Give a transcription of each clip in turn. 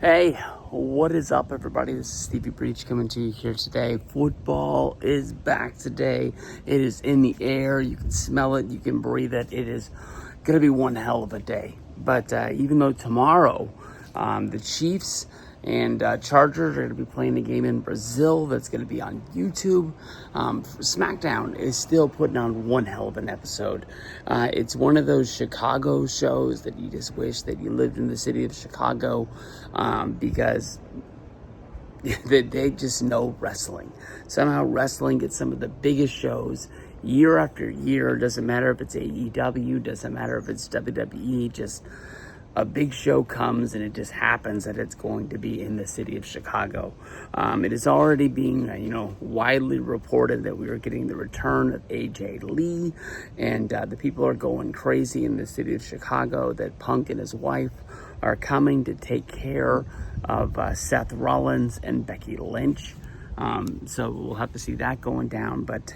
Hey, what is up, everybody? This is Stevie Breach coming to you here today. Football is back today. It is in the air. You can smell it. You can breathe it. It is going to be one hell of a day. But even though tomorrow the Chiefs and Chargers are going to be playing a game in Brazil that's going to be on YouTube, Smackdown is still putting on one hell of an episode. It's one of those Chicago shows that you just wish that you lived in the city of Chicago, because they just know wrestling. Somehow wrestling gets some of the biggest shows year after year. Doesn't matter if it's AEW, doesn't matter if it's WWE, just a big show comes and it just happens that it's going to be in the city of Chicago. It is already being, widely reported that we are getting the return of AJ Lee, and the people are going crazy in the city of Chicago that Punk and his wife are coming to take care of Seth Rollins and Becky Lynch. So we'll have to see that going down, but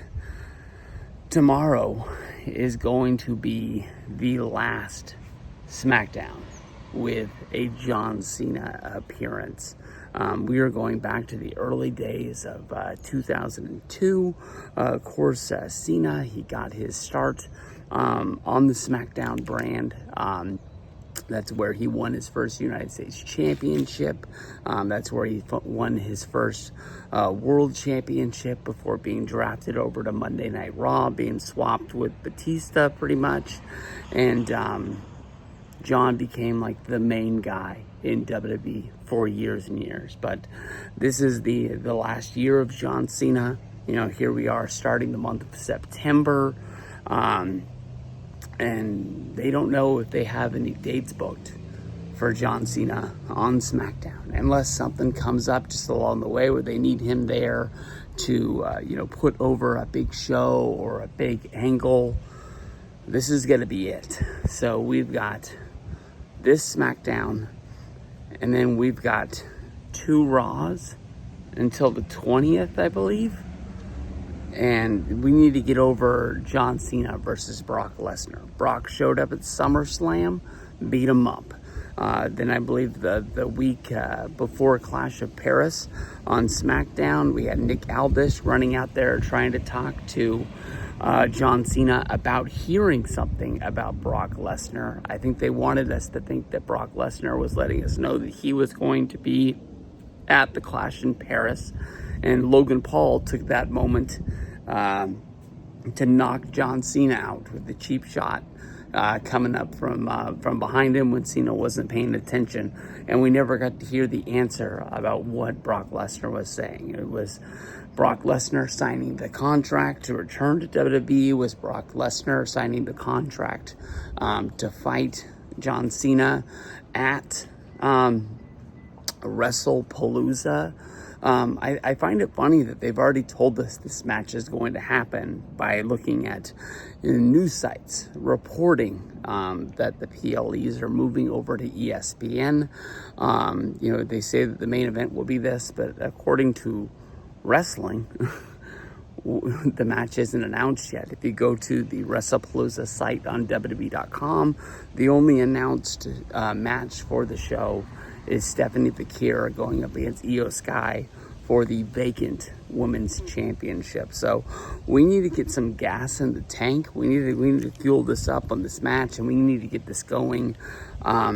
tomorrow is going to be the last Smackdown with a John Cena appearance. We are going back to the early days of 2002. Of course, Cena, he got his start on the Smackdown brand. That's where he won his first United States Championship. That's where he won his first World Championship before being drafted over to Monday Night Raw, being swapped with Batista pretty much. And John became like the main guy in WWE for years and years. But this is the last year of John Cena. Here we are starting the month of September. And they don't know if they have any dates booked for John Cena on SmackDown, unless something comes up just along the way where they need him there to, put over a big show or a big angle. This is going to be it. So we've got this SmackDown, and then we've got 2 Raws until the 20th, I believe. And we need to get over John Cena versus Brock Lesnar. Brock showed up at SummerSlam, beat him up. Then I believe the week before Clash of Paris on SmackDown, we had Nick Aldis running out there trying to talk to John Cena about hearing something about Brock Lesnar. I think they wanted us to think that Brock Lesnar was letting us know that he was going to be at the Clash in Paris. And Logan Paul took that moment to knock John Cena out with the cheap shot coming up from behind him when Cena wasn't paying attention. And we never got to hear the answer about what Brock Lesnar was saying. It was Brock Lesnar signing the contract to return to WWE. Was Brock Lesnar signing the contract to fight John Cena at WrestlePalooza? I find it funny that they've already told us this match is going to happen by looking at news sites reporting that the PLEs are moving over to ESPN. They say that the main event will be this, but according to wrestling, the match isn't announced yet. If you go to the WrestlePalooza site on WWE.com, the only announced match for the show is Stephanie Bakir going up against Io Sky for the vacant women's championship. So we need to get some gas in the tank. We need to fuel this up on this match, and we need to get this going. I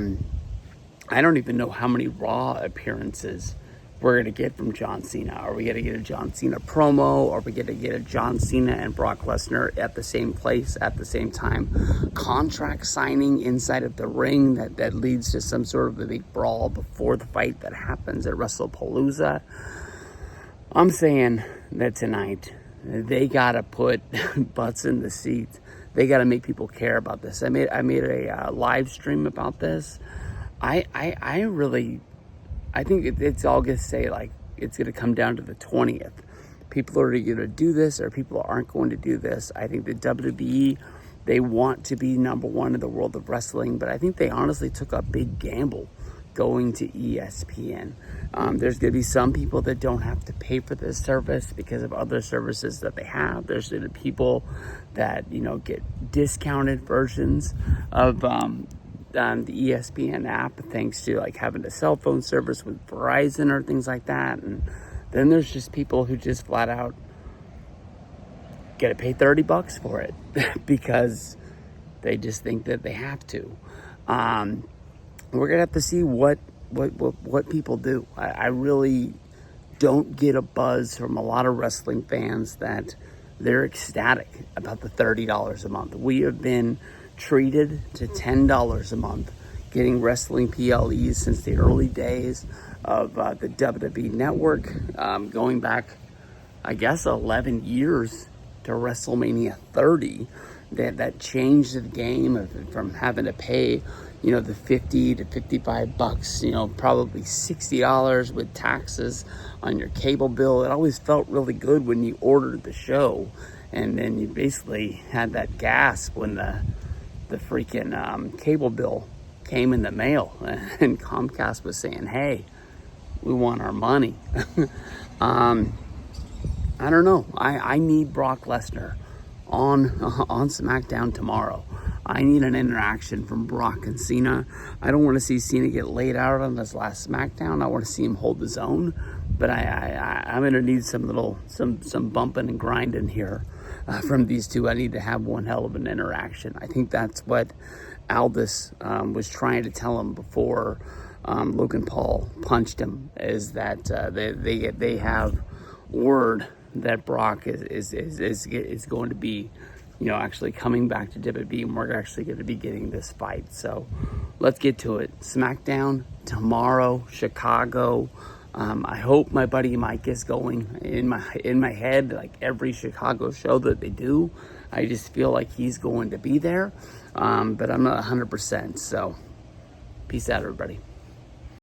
don't even know how many Raw appearances we're going to get from John Cena. Are we going to get a John Cena promo? Are we going to get a John Cena and Brock Lesnar at the same place at the same time? Contract signing inside of the ring that leads to some sort of a big brawl before the fight that happens at WrestlePalooza. I'm saying that tonight they got to put butts in the seats. They got to make people care about this. I made a live stream about this. I think it's all going to say, like, it's going to come down to the 20th. People are going to do this or people aren't going to do this. I think the WWE, they want to be number one in the world of wrestling, but I think they honestly took a big gamble going to ESPN. There's going to be some people that don't have to pay for this service because of other services that they have. There's going to be people that, get discounted versions of the ESPN app thanks to like having a cell phone service with Verizon or things like that. And then there's just people who just flat out get to pay $30 for it because they just think that they have to. We're gonna have to see what people do. I really don't get a buzz from a lot of wrestling fans that they're ecstatic about the $30 a month. We have been treated to $10 a month getting wrestling PLEs since the early days of the WWE Network, going back, I guess, 11 years to WrestleMania 30. That changed the game from having to pay, the $50 to $55, probably $60 with taxes on your cable bill. It always felt really good when you ordered the show, and then you basically had that gasp when the freaking cable bill came in the mail and Comcast was saying, hey, we want our money. I don't know. I need Brock Lesnar on SmackDown tomorrow. I need an interaction from Brock and Cena. I don't want to see Cena get laid out on his last SmackDown. I want to see him hold his own. But I'm going to need some bumping and grinding here from these two. I need to have one hell of an interaction. I think that's what Aldis was trying to tell him before Logan Paul punched him, is that they have word that Brock is going to be, actually coming back to WWE, and we're actually going to be getting this fight. So let's get to it. SmackDown tomorrow, Chicago. I hope my buddy Mike is going. In my head, like every Chicago show that they do, I just feel like he's going to be there. But I'm not 100%. So peace out, everybody.